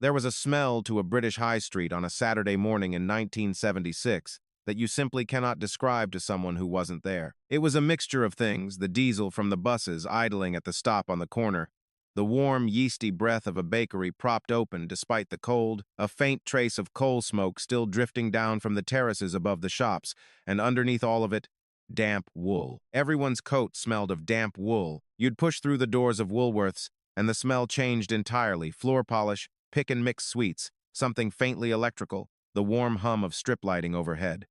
There was a smell to a British high street on a Saturday morning in 1976 that you simply cannot describe to someone who wasn't there. It was a mixture of things: the diesel from the buses idling at the stop on the corner, the warm, yeasty breath of a bakery propped open despite the cold, a faint trace of coal smoke still drifting down from the terraces above the shops, and underneath all of it, damp wool. Everyone's coat smelled of damp wool. You'd push through the doors of Woolworths, and the smell changed entirely: floor polish, pick and mix sweets, something faintly electrical, the warm hum of strip lighting overhead.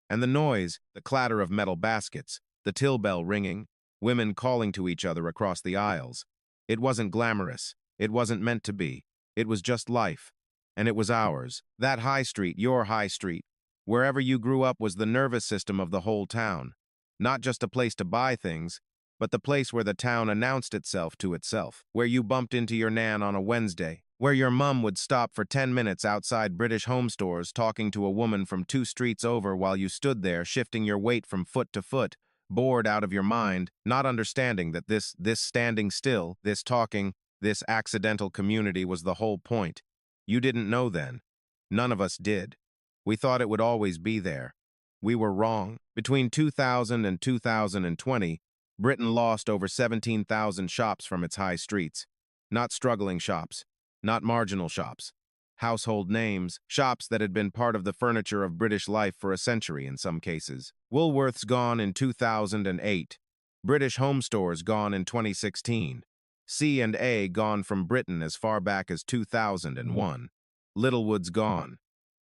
And the noise, the clatter of metal baskets, the till bell ringing, women calling to each other across the aisles. It wasn't glamorous. It wasn't meant to be. It was just life. And it was ours. That high street, your high street, wherever you grew up, was the nervous system of the whole town. Not just a place to buy things, but the place where the town announced itself to itself, where you bumped into your nan on a Wednesday, where your mum would stop for 10 minutes outside British home stores talking to a woman from 2 streets over while you stood there shifting your weight from foot to foot, bored out of your mind, not understanding that this standing still, this talking, this accidental community was the whole point. You didn't know then. None of us did. We thought it would always be there. We were wrong. Between 2000 and 2020, Britain lost over 17,000 shops from its high streets. Not struggling shops, not marginal shops. Household names, shops that had been part of the furniture of British life for a century in some cases. Woolworths gone in 2008. British home stores gone in 2016. C&A gone from Britain as far back as 2001. Littlewoods gone.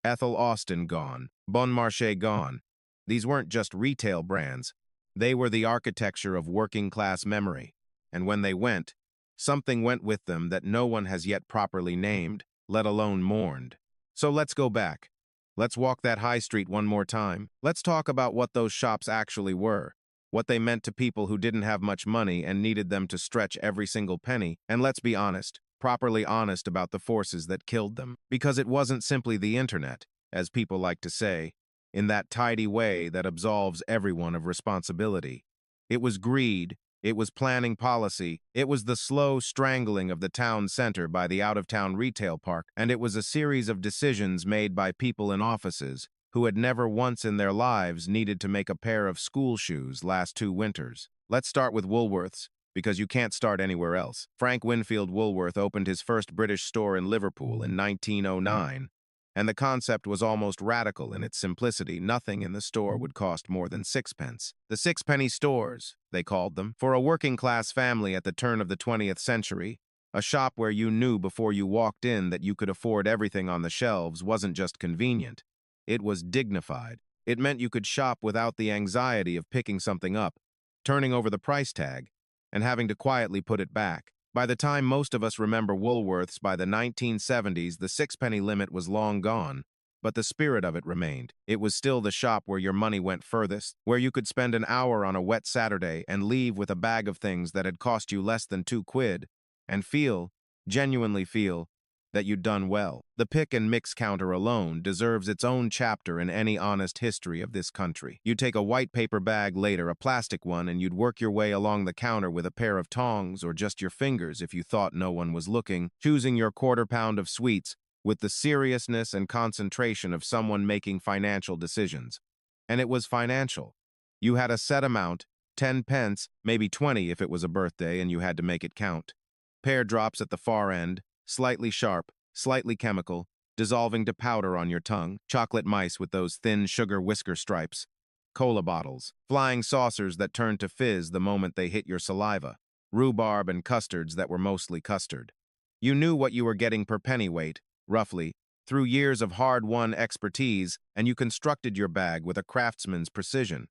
Ethel Austin gone. Bon Marché gone. These weren't just retail brands. They were the architecture of working-class memory. And when they went, something went with them that no one has yet properly named, let alone mourned. So let's go back. Let's walk that high street one more time. Let's talk about what those shops actually were, what they meant to people who didn't have much money and needed them to stretch every single penny, and let's be honest, properly honest about the forces that killed them. Because it wasn't simply the internet, as people like to say, in that tidy way that absolves everyone of responsibility. It was greed. It was planning policy. It was the slow strangling of the town center by the out-of-town retail park, and it was a series of decisions made by people in offices who had never once in their lives needed to make a pair of school shoes last 2 winters. Let's start with Woolworths, because you can't start anywhere else. Frank Winfield Woolworth opened his first British store in Liverpool in 1909, and the concept was almost radical in its simplicity. Nothing in the store would cost more than 6p. The sixpenny stores, they called them. For a working-class family at the turn of the 20th century, a shop where you knew before you walked in that you could afford everything on the shelves wasn't just convenient. It was dignified. It meant you could shop without the anxiety of picking something up, turning over the price tag, and having to quietly put it back. By the time most of us remember Woolworths by the 1970s, the sixpenny limit was long gone, but the spirit of it remained. It was still the shop where your money went furthest, where you could spend an hour on a wet Saturday and leave with a bag of things that had cost you less than 2 quid, and genuinely feel, that you'd done well. The pick and mix counter alone deserves its own chapter in any honest history of this country. You'd take a white paper bag, later a plastic one, and you'd work your way along the counter with a pair of tongs or just your fingers if you thought no one was looking, choosing your quarter-pound of sweets with the seriousness and concentration of someone making financial decisions. And it was financial. You had a set amount, 10p, maybe 20 if it was a birthday and you had to make it count. Pear drops at the far end, slightly sharp, slightly chemical, dissolving to powder on your tongue, chocolate mice with those thin sugar whisker stripes, cola bottles, flying saucers that turned to fizz the moment they hit your saliva, rhubarb and custards that were mostly custard. You knew what you were getting per pennyweight, roughly, through years of hard-won expertise, and you constructed your bag with a craftsman's precision.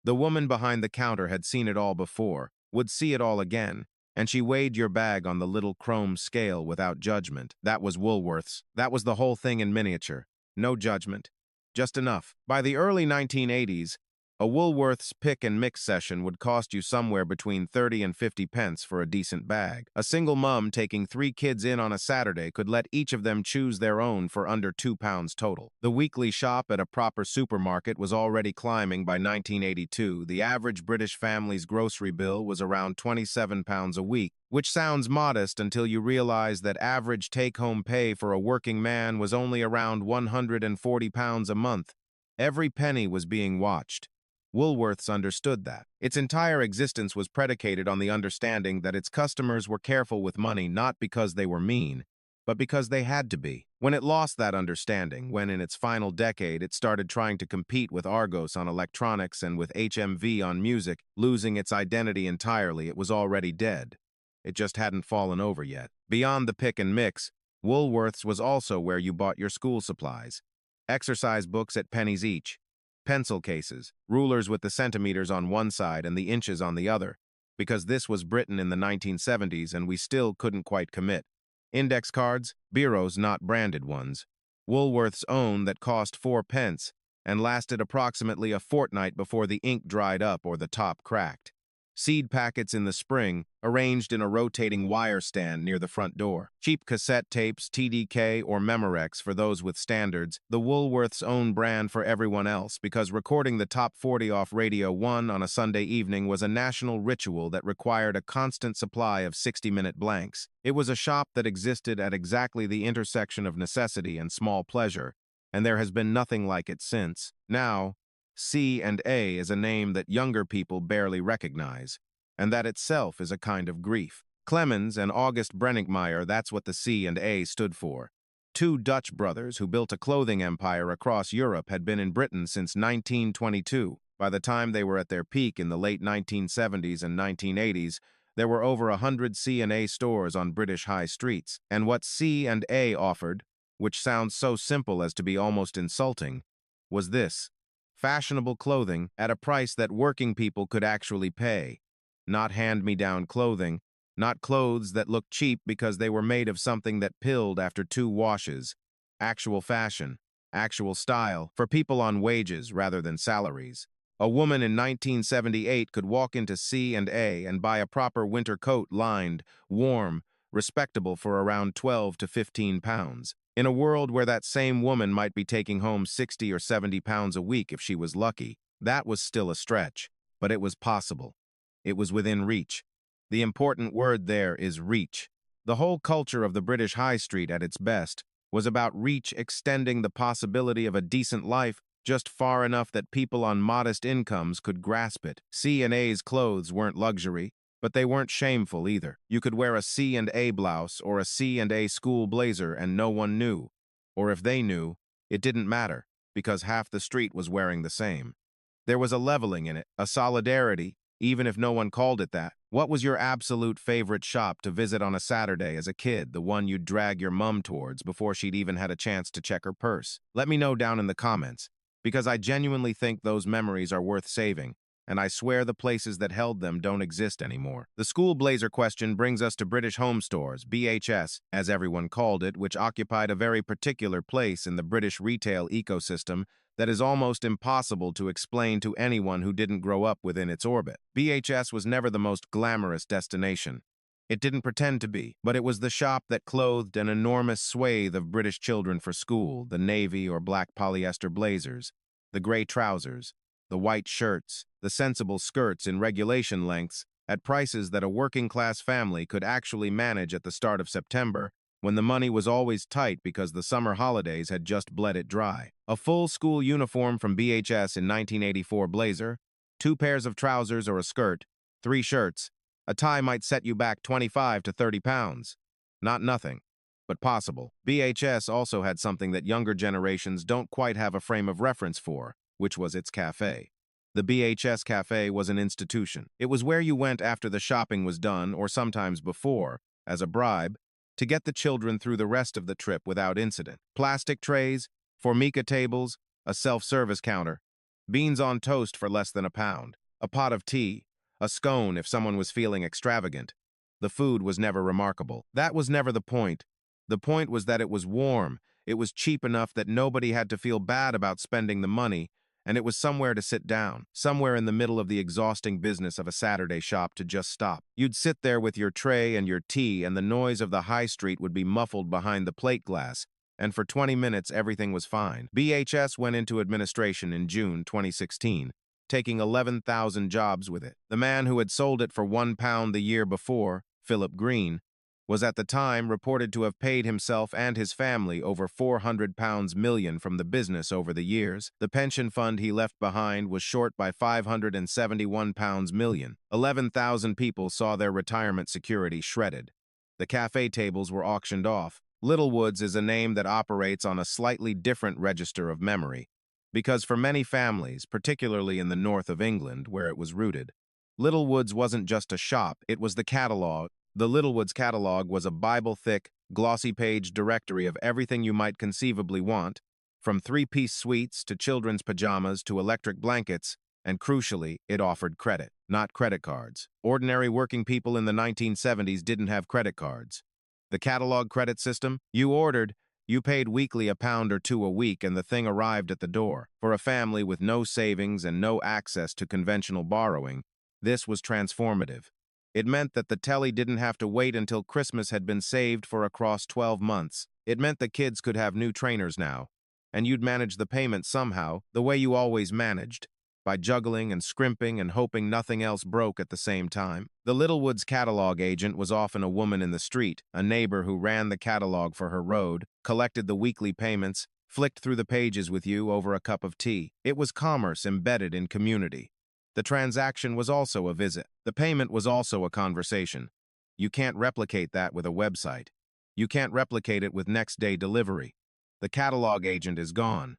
The woman behind the counter had seen it all before, would see it all again, and she weighed your bag on the little chrome scale without judgment. That was Woolworths. That was the whole thing in miniature. No judgment. Just enough. By the early 1980s, A Woolworths pick and mix session would cost you somewhere between 30 and 50 pence for a decent bag. A single mum taking 3 kids in on a Saturday could let each of them choose their own for under £2 total. The weekly shop at a proper supermarket was already climbing by 1982. The average British family's grocery bill was around £27 a week, which sounds modest until you realize that average take-home pay for a working man was only around £140 a month. Every penny was being watched. Woolworths understood that. Its entire existence was predicated on the understanding that its customers were careful with money not because they were mean, but because they had to be. When it lost that understanding, when in its final decade it started trying to compete with Argos on electronics and with HMV on music, losing its identity entirely, it was already dead. It just hadn't fallen over yet. Beyond the pick and mix, Woolworths was also where you bought your school supplies. Exercise books at pennies each. Pencil cases, rulers with the centimeters on one side and the inches on the other, because this was Britain in the 1970s and we still couldn't quite commit. Index cards, bureaus, not branded ones. Woolworths' own that cost 4 pence and lasted approximately a fortnight before the ink dried up or the top cracked. Seed packets in the spring, arranged in a rotating wire stand near the front door. Cheap cassette tapes, TDK or Memorex for those with standards, the Woolworths' own brand for everyone else, because recording the top 40 off Radio 1 on a Sunday evening was a national ritual that required a constant supply of 60-minute blanks. It was a shop that existed at exactly the intersection of necessity and small pleasure, and there has been nothing like it since. Now, C&A is a name that younger people barely recognize, and that itself is a kind of grief. Clemens and August Brenningmeier, that's what the C&A stood for. 2 Dutch brothers who built a clothing empire across Europe had been in Britain since 1922. By the time they were at their peak in the late 1970s and 1980s, there were over 100 C&A stores on British high streets, and what C&A offered, which sounds so simple as to be almost insulting, was this: fashionable clothing at a price that working people could actually pay. Not hand-me-down clothing, not clothes that looked cheap because they were made of something that pilled after 2 washes. Actual fashion, actual style, for people on wages rather than salaries. A woman in 1978 could walk into C&A and buy a proper winter coat lined, warm, respectable for around 12 to 15 pounds. In a world where that same woman might be taking home 60 or 70 pounds a week if she was lucky, that was still a stretch, but it was possible. It was within reach. The important word there is reach. The whole culture of the British High Street at its best was about reach, extending the possibility of a decent life just far enough that people on modest incomes could grasp it. C&A's clothes weren't luxury, but they weren't shameful either. You could wear a C&A blouse or a C&A school blazer and no one knew. Or if they knew, it didn't matter, because half the street was wearing the same. There was a leveling in it, a solidarity, even if no one called it that. What was your absolute favorite shop to visit on a Saturday as a kid, the one you'd drag your mum towards before she'd even had a chance to check her purse? Let me know down in the comments, because I genuinely think those memories are worth saving, and I swear the places that held them don't exist anymore. The school blazer question brings us to British Home Stores, BHS, as everyone called it, which occupied a very particular place in the British retail ecosystem that is almost impossible to explain to anyone who didn't grow up within its orbit. BHS was never the most glamorous destination. It didn't pretend to be, but it was the shop that clothed an enormous swathe of British children for school: the navy or black polyester blazers, the gray trousers, the white shirts, the sensible skirts in regulation lengths, at prices that a working-class family could actually manage at the start of September, when the money was always tight because the summer holidays had just bled it dry. A full school uniform from BHS in 1984 blazer, 2 pairs of trousers or a skirt, 3 shirts, a tie might set you back 25 to 30 pounds. Not nothing, but possible. BHS also had something that younger generations don't quite have a frame of reference for, which was its cafe. The BHS Cafe was an institution. It was where you went after the shopping was done, or sometimes before, as a bribe, to get the children through the rest of the trip without incident. Plastic trays, formica tables, a self-service counter, beans on toast for less than £1, a pot of tea, a scone if someone was feeling extravagant. The food was never remarkable. That was never the point. The point was that it was warm, it was cheap enough that nobody had to feel bad about spending the money, and it was somewhere to sit down, somewhere in the middle of the exhausting business of a Saturday shop to just stop. You'd sit there with your tray and your tea, and the noise of the high street would be muffled behind the plate glass, and for 20 minutes everything was fine. BHS went into administration in June 2016, taking 11,000 jobs with it. The man who had sold it for £1 the year before, Philip Green, was at the time reported to have paid himself and his family over £400 million from the business over the years. The pension fund he left behind was short by £571 million. 11,000 people saw their retirement security shredded. The cafe tables were auctioned off. Littlewoods is a name that operates on a slightly different register of memory, because for many families, particularly in the north of England, where it was rooted, Littlewoods wasn't just a shop, it was the catalog. The Littlewoods catalog was a Bible-thick, glossy-page directory of everything you might conceivably want, from three-piece suites to children's pajamas to electric blankets, and crucially, it offered credit, not credit cards. Ordinary working people in the 1970s didn't have credit cards. The catalog credit system, you ordered, you paid weekly £1 or £2 a week, and the thing arrived at the door. For a family with no savings and no access to conventional borrowing, this was transformative. It meant that the telly didn't have to wait until Christmas had been saved for across 12 months. It meant the kids could have new trainers now, and you'd manage the payment somehow, the way you always managed, by juggling and scrimping and hoping nothing else broke at the same time. The Littlewoods catalog agent was often a woman in the street, a neighbor who ran the catalog for her road, collected the weekly payments, flicked through the pages with you over a cup of tea. It was commerce embedded in community. The transaction was also a visit. The payment was also a conversation. You can't replicate that with a website. You can't replicate it with next-day delivery. The catalog agent is gone.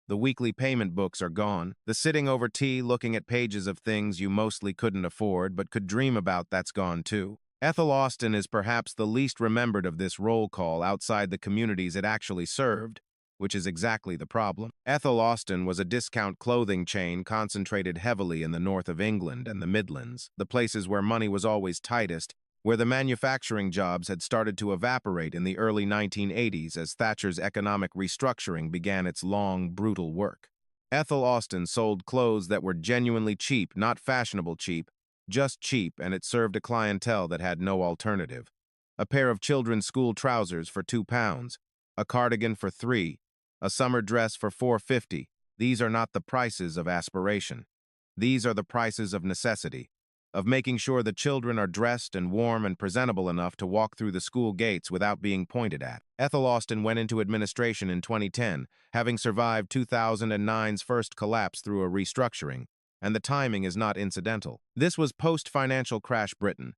The weekly payment books are gone. The sitting over tea looking at pages of things you mostly couldn't afford but could dream about, that's gone too. Ethel Austin is perhaps the least remembered of this roll call outside the communities it actually served, which is exactly the problem. Ethel Austin was a discount clothing chain concentrated heavily in the north of England and the Midlands, the places where money was always tightest, where the manufacturing jobs had started to evaporate in the early 1980s as Thatcher's economic restructuring began its long, brutal work. Ethel Austin sold clothes that were genuinely cheap, not fashionable cheap, just cheap, and it served a clientele that had no alternative. A pair of children's school trousers for £2, a cardigan for £3, a summer dress for $4.50. These are not the prices of aspiration. These are the prices of necessity, of making sure the children are dressed and warm and presentable enough to walk through the school gates without being pointed at. Ethel Austin went into administration in 2010, having survived 2009's first collapse through a restructuring, and the timing is not incidental. This was post-financial crash Britain,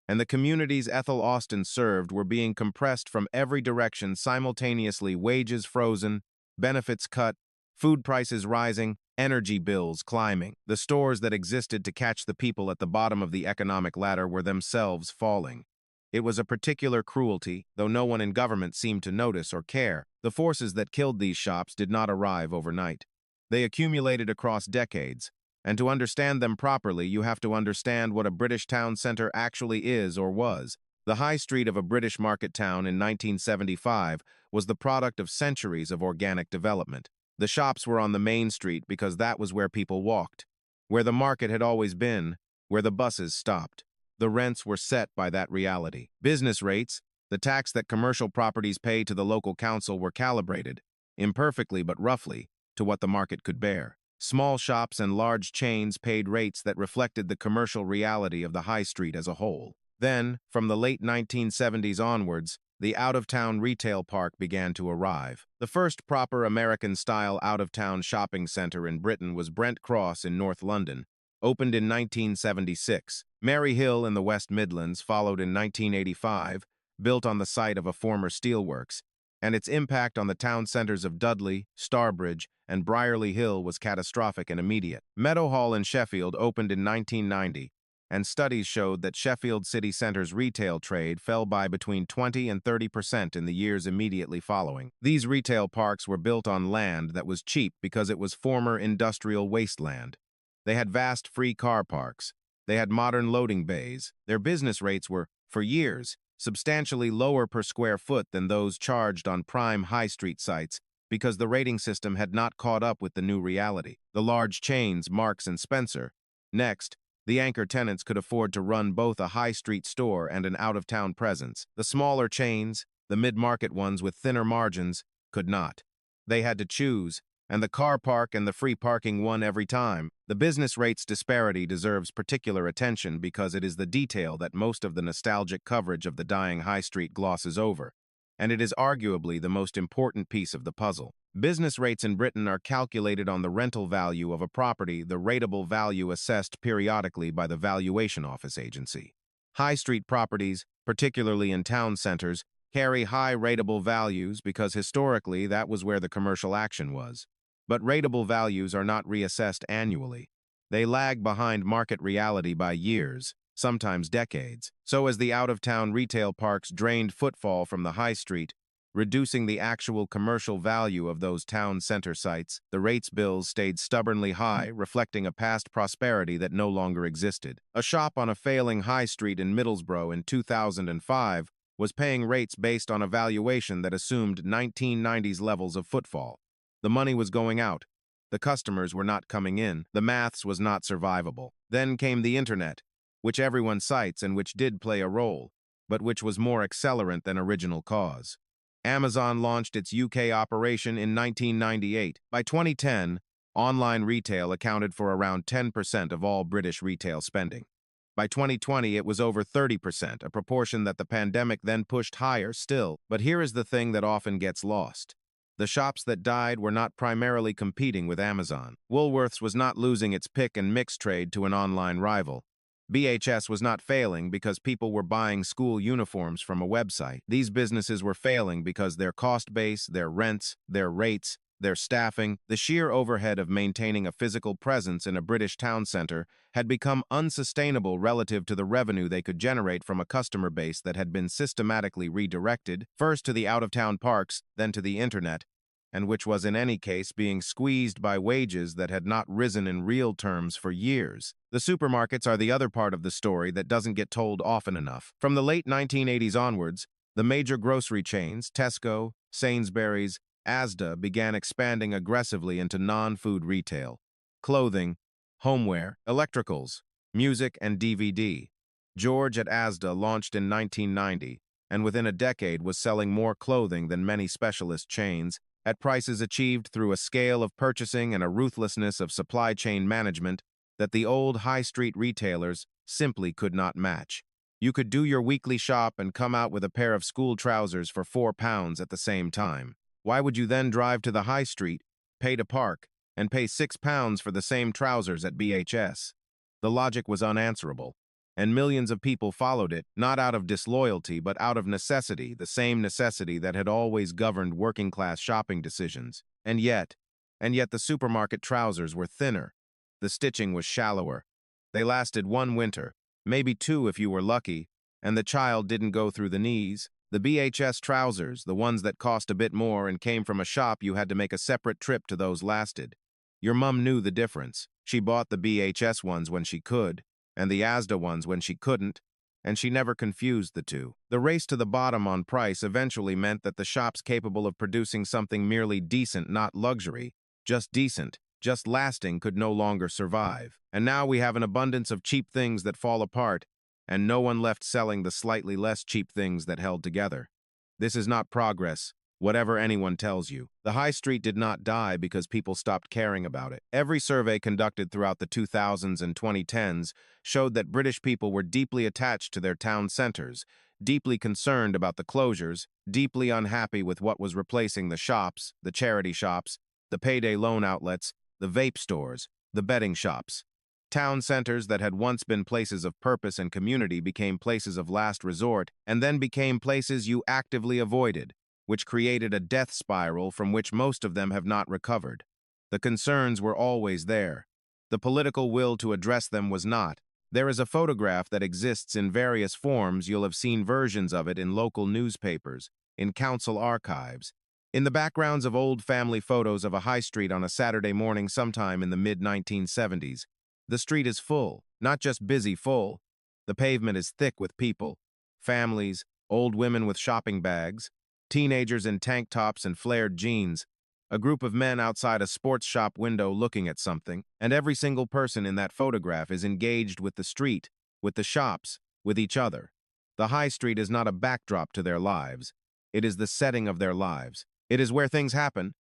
and the communities Ethel Austin served were being compressed from every direction simultaneously: wages frozen, benefits cut, food prices rising, energy bills climbing. The stores that existed to catch the people at the bottom of the economic ladder were themselves falling. It was a particular cruelty, though no one in government seemed to notice or care. The forces that killed these shops did not arrive overnight. They accumulated across decades, and to understand them properly, you have to understand what a British town centre actually is or was. The high street of a British market town in 1975 was the product of centuries of organic development. The shops were on the main street because that was where people walked, where the market had always been, where the buses stopped. The rents were set by that reality. Business rates, the tax that commercial properties pay to the local council, were calibrated, imperfectly but roughly, to what the market could bear. Small shops and large chains paid rates that reflected the commercial reality of the high street as a whole. Then, from the late 1970s onwards, the out-of-town retail park began to arrive. The first proper American-style out-of-town shopping center in Britain was Brent Cross in North London, opened in 1976. Mary Hill in the West Midlands followed in 1985, built on the site of a former steelworks, and its impact on the town centers of Dudley, Starbridge, and Brierley Hill was catastrophic and immediate. Meadowhall in Sheffield opened in 1990, and studies showed that Sheffield city centre's retail trade fell by between 20% and 30% in the years immediately following. These retail parks were built on land that was cheap because it was former industrial wasteland. They had vast free car parks. They had modern loading bays. Their business rates were, for years, substantially lower per square foot than those charged on prime high street sites, because the rating system had not caught up with the new reality. The large chains, Marks and Spencer. Next, the anchor tenants could afford to run both a high street store and an out-of-town presence. The smaller chains, the mid-market ones with thinner margins, could not. They had to choose, and the car park and the free parking won every time. The business rates disparity deserves particular attention because it is the detail that most of the nostalgic coverage of the dying high street glosses over, and it is arguably the most important piece of the puzzle. Business rates in Britain are calculated on the rental value of a property, the rateable value assessed periodically by the Valuation Office Agency. High street properties, particularly in town centers, carry high rateable values because historically that was where the commercial action was. But rateable values are not reassessed annually. They lag behind market reality by years, sometimes decades. So as the out-of-town retail parks drained footfall from the high street, reducing the actual commercial value of those town center sites, the rates bills stayed stubbornly high, reflecting a past prosperity that no longer existed. A shop on a failing high street in Middlesbrough in 2005 was paying rates based on a valuation that assumed 1990s levels of footfall. The money was going out. The customers were not coming in. The maths was not survivable. Then came the internet, which everyone cites and which did play a role, but which was more accelerant than original cause. Amazon launched its UK operation in 1998. By 2010, online retail accounted for around 10% of all British retail spending. By 2020, it was over 30%, a proportion that the pandemic then pushed higher still. But here is the thing that often gets lost. The shops that died were not primarily competing with Amazon. Woolworths was not losing its pick and mix trade to an online rival. BHS was not failing because people were buying school uniforms from a website. These businesses were failing because their cost base, their rents, their rates, their staffing, the sheer overhead of maintaining a physical presence in a British town center had become unsustainable relative to the revenue they could generate from a customer base that had been systematically redirected, first to the out-of-town parks, then to the internet, and which was in any case being squeezed by wages that had not risen in real terms for years. The supermarkets are the other part of the story that doesn't get told often enough. From the late 1980s onwards, the major grocery chains, Tesco, Sainsbury's, Asda, began expanding aggressively into non-food retail. Clothing, homeware, electricals, music, and DVD. George at Asda launched in 1990, and within a decade was selling more clothing than many specialist chains, at prices achieved through a scale of purchasing and a ruthlessness of supply chain management that the old high street retailers simply could not match. You could do your weekly shop and come out with a pair of school trousers for £4 at the same time. Why would you then drive to the high street, pay to park, and pay £6 for the same trousers at BHS? The logic was unanswerable, and millions of people followed it, not out of disloyalty, but out of necessity, the same necessity that had always governed working-class shopping decisions. And yet the supermarket trousers were thinner. The stitching was shallower. They lasted one winter, maybe two if you were lucky, and the child didn't go through the knees. The BHS trousers, the ones that cost a bit more and came from a shop you had to make a separate trip to, those lasted. Your mum knew the difference. She bought the BHS ones when she could, and the Asda ones when she couldn't, and she never confused the two. The race to the bottom on price eventually meant that the shops capable of producing something merely decent, not luxury, just decent, just lasting, could no longer survive. And now we have an abundance of cheap things that fall apart, and no one left selling the slightly less cheap things that held together. This is not progress, whatever anyone tells you. The high street did not die because people stopped caring about it. Every survey conducted throughout the 2000s and 2010s showed that British people were deeply attached to their town centers, deeply concerned about the closures, deeply unhappy with what was replacing the shops, the charity shops, the payday loan outlets, the vape stores, the betting shops. Town centers that had once been places of purpose and community became places of last resort, and then became places you actively avoided, which created a death spiral from which most of them have not recovered. The concerns were always there. The political will to address them was not. There is a photograph that exists in various forms. You'll have seen versions of it in local newspapers, in council archives, in the backgrounds of old family photos of a high street on a Saturday morning sometime in the mid-1970s. The street is full, not just busy full. The pavement is thick with people, families, old women with shopping bags, teenagers in tank tops and flared jeans. A group of men outside a sports shop window looking at something, and every single person in that photograph is engaged with the street, with the shops, with each other. The high street is not a backdrop to their lives. It is the setting of their lives. It is where things happen.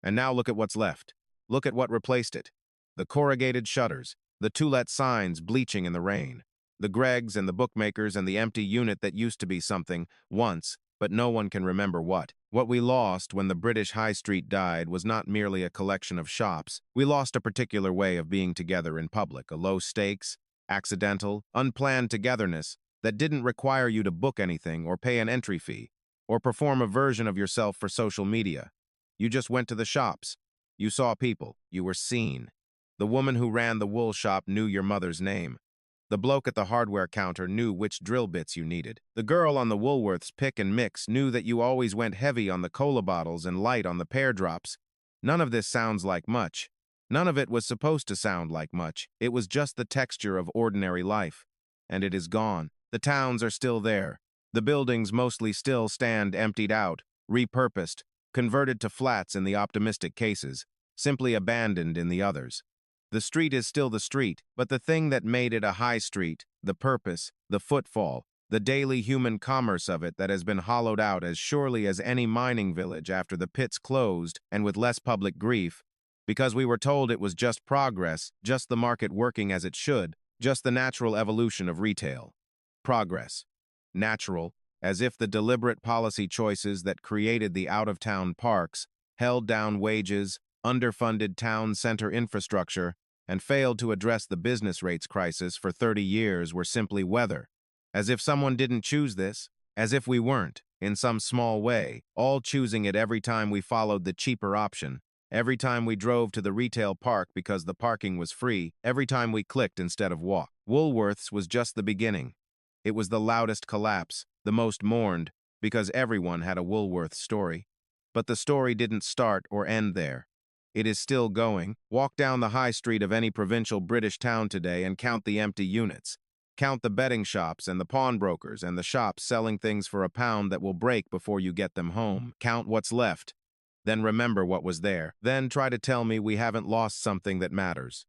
And now look at what's left. Look at what replaced it. The corrugated shutters, the to-let signs bleaching in the rain, the Greggs and the bookmakers and the empty unit that used to be something once, but no one can remember what. What we lost when the British High Street died was not merely a collection of shops. We lost a particular way of being together in public, a low-stakes, accidental, unplanned togetherness that didn't require you to book anything or pay an entry fee or perform a version of yourself for social media. You just went to the shops. You saw people. You were seen. The woman who ran the wool shop knew your mother's name. The bloke at the hardware counter knew which drill bits you needed. The girl on the Woolworths pick and mix knew that you always went heavy on the cola bottles and light on the pear drops. None of this sounds like much. None of it was supposed to sound like much. It was just the texture of ordinary life. And it is gone. The towns are still there. The buildings mostly still stand emptied out, repurposed, converted to flats in the optimistic cases, simply abandoned in the others. The street is still the street, but the thing that made it a high street, the purpose, the footfall, the daily human commerce of it that has been hollowed out as surely as any mining village after the pits closed and with less public grief, because we were told it was just progress, just the market working as it should, just the natural evolution of retail. Progress. Natural, as if the deliberate policy choices that created the out-of-town parks held down wages, underfunded town center infrastructure, and failed to address the business rates crisis for 30 years were simply weather. As if someone didn't choose this, as if we weren't, in some small way, all choosing it every time we followed the cheaper option, every time we drove to the retail park because the parking was free, every time we clicked instead of walked. Woolworths was just the beginning. It was the loudest collapse, the most mourned, because everyone had a Woolworths story. But the story didn't start or end there. It is still going. Walk down the high street of any provincial British town today and count the empty units. Count the betting shops and the pawnbrokers and the shops selling things for £1 that will break before you get them home. Count what's left. Then remember what was there. Then try to tell me we haven't lost something that matters.